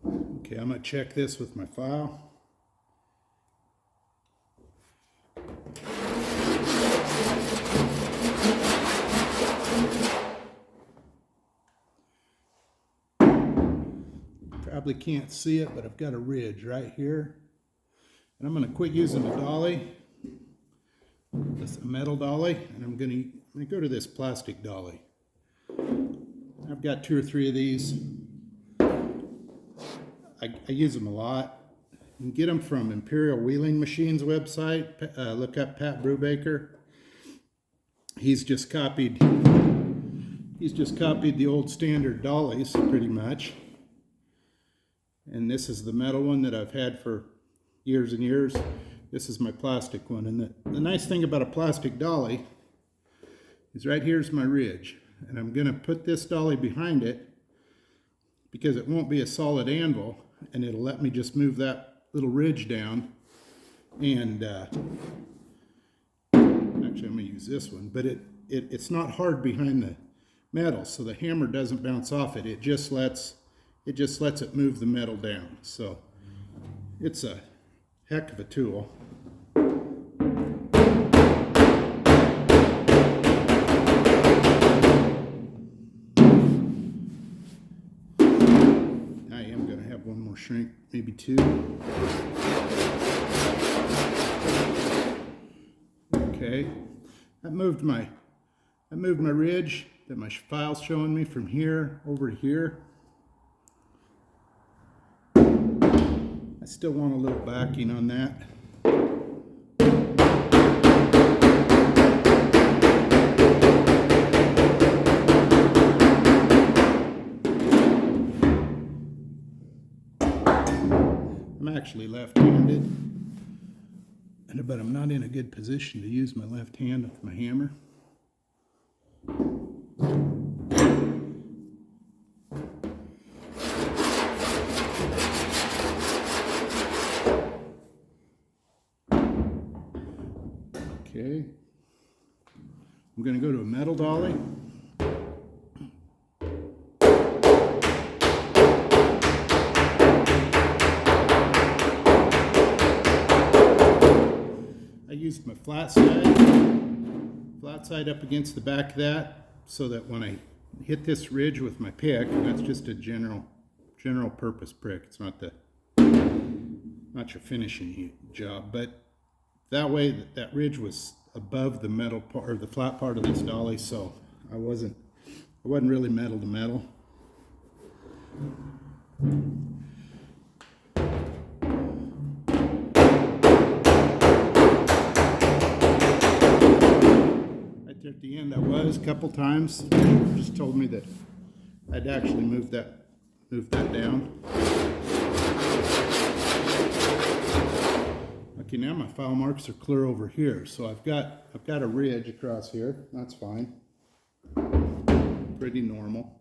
Okay, I'm going to check this with my file. Probably can't see it, but I've got a ridge right here. And I'm going to quit using the dolly, this metal dolly, and I'm going to go to this plastic dolly. I've got 2 or 3 of these. I use them a lot. You can get them from Imperial Wheeling Machines website. Look up Pat Brubaker. He's just copied the old standard dollies pretty much. And this is the metal one that I've had for years and years. This is my plastic one. And the nice thing about a plastic dolly is right here's my ridge. And I'm going to put this dolly behind it because it won't be a solid anvil, and it'll let me just move that little ridge down. And actually I'm going to use this one, but it's not hard behind the metal, so the hammer doesn't bounce off it. It just lets it move the metal down. So it's a heck of a tool. I am going to have one more shrink, maybe 2. Okay, I moved my ridge that my file's showing me from here over to here. I still want a little backing on that. I'm actually left-handed, but I'm not in a good position to use my left hand with my hammer. Okay, I'm going to go to a metal dolly. I used my flat side up against the back of that so that when I hit this ridge with my pick, and that's just a general purpose pick, it's not your finishing job, but that way that ridge was above the metal part or the flat part of this dolly, so I wasn't really metal to metal. Right there at the end I was a couple times. Just told me that I'd actually move that down. Okay, now my file marks are clear over here, so I've got a ridge across here. That's fine. Pretty normal.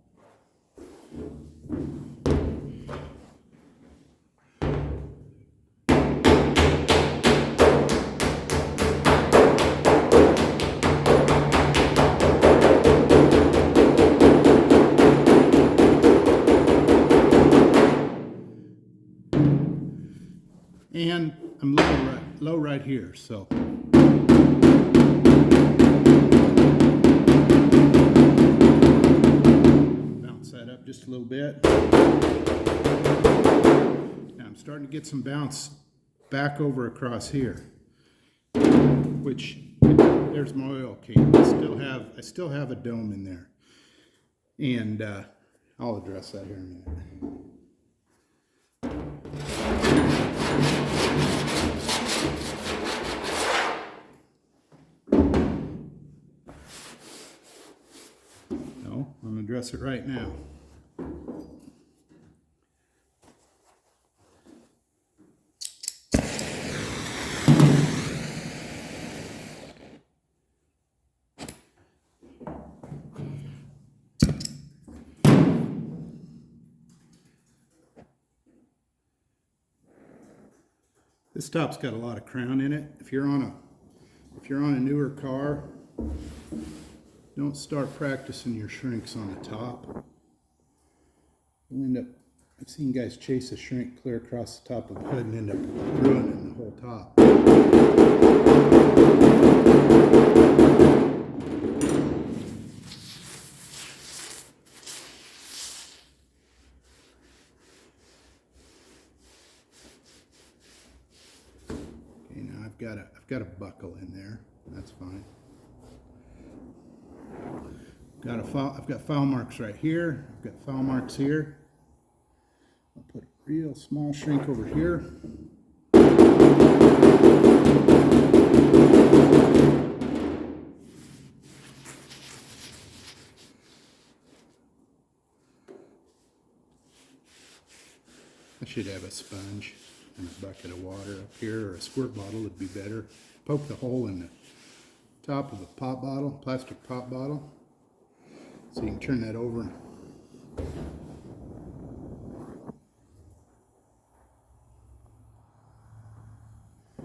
And I'm low right here, so bounce that up just a little bit. Now I'm starting to get some bounce back over across here, which there's my oil can. I still have a dome in there, and I'll address that here in a minute. No, I'm going to address it right now. This top's got a lot of crown in it. If you're on a newer car, don't start practicing your shrinks on the top. You'll end up I've seen guys chase a shrink clear across the top of the hood and end up ruining the whole top. Okay, now I've got a buckle in there. That's fine. I've got file marks right here. I've got file marks here. I'll put a real small shrink over here. I should have a sponge and a bucket of water up here, or a squirt bottle would be better. Poke the hole in the top of a pop bottle, plastic pop bottle, so you can turn that over.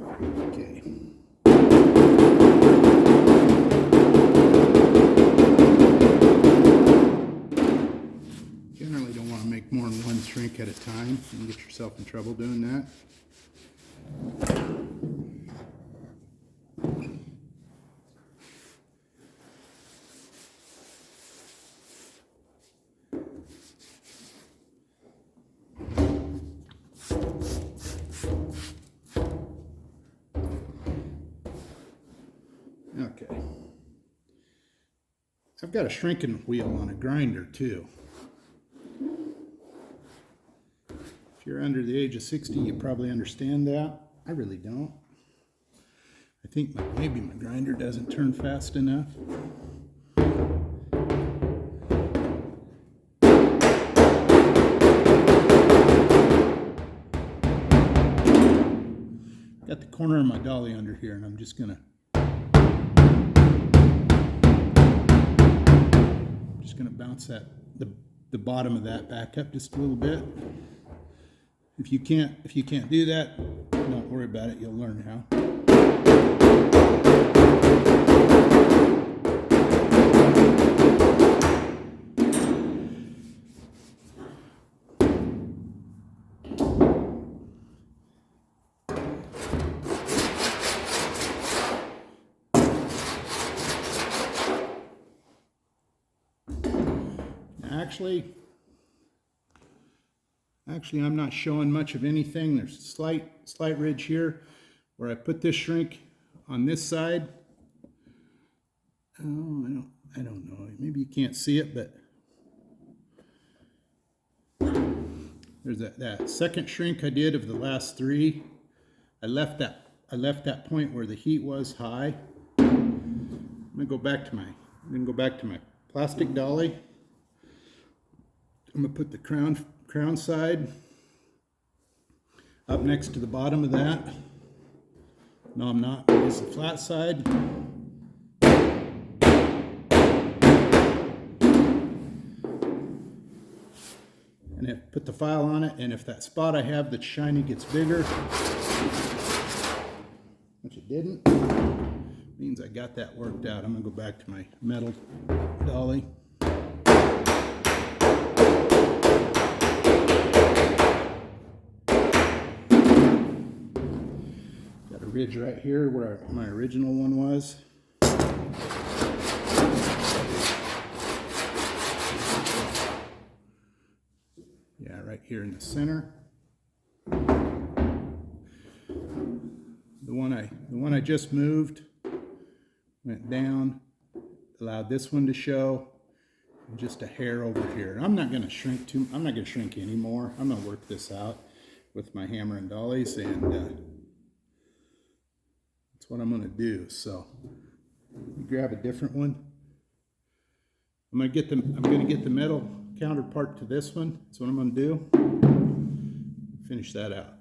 Okay. Generally don't want to make more than one shrink at a time. You can get yourself in trouble doing that. Okay. I've got a shrinking wheel on a grinder too. If you're under the age of 60, you probably understand that. I really don't. I think maybe my grinder doesn't turn fast enough. Got the corner of my dolly under here, and I'm just gonna bounce the bottom of that back up just a little bit. If you can't do that, don't worry about it. You'll learn how. Actually, I'm not showing much of anything. There's a slight ridge here where I put this shrink on this side. Oh, I don't know. Maybe you can't see it, but there's that second shrink I did of the last three. I left that point where the heat was high. I'm gonna go back to my plastic dolly. I'm gonna put the crown side up next to the bottom of that. No, I'm not. It's the flat side. And put the file on it, and if that spot I have that's shiny gets bigger, which it didn't, means I got that worked out. I'm gonna go back to my metal dolly. Ridge right here where my original one was. Yeah, right here in the center. The one I just moved went down, allowed this one to show, and just a hair over here. I'm not going to shrink anymore. I'm going to work this out with my hammer and dollies, and that's what I'm going to do. So grab a different one. I'm going to get the metal counterpart to this one. That's what I'm going to do. Finish that out.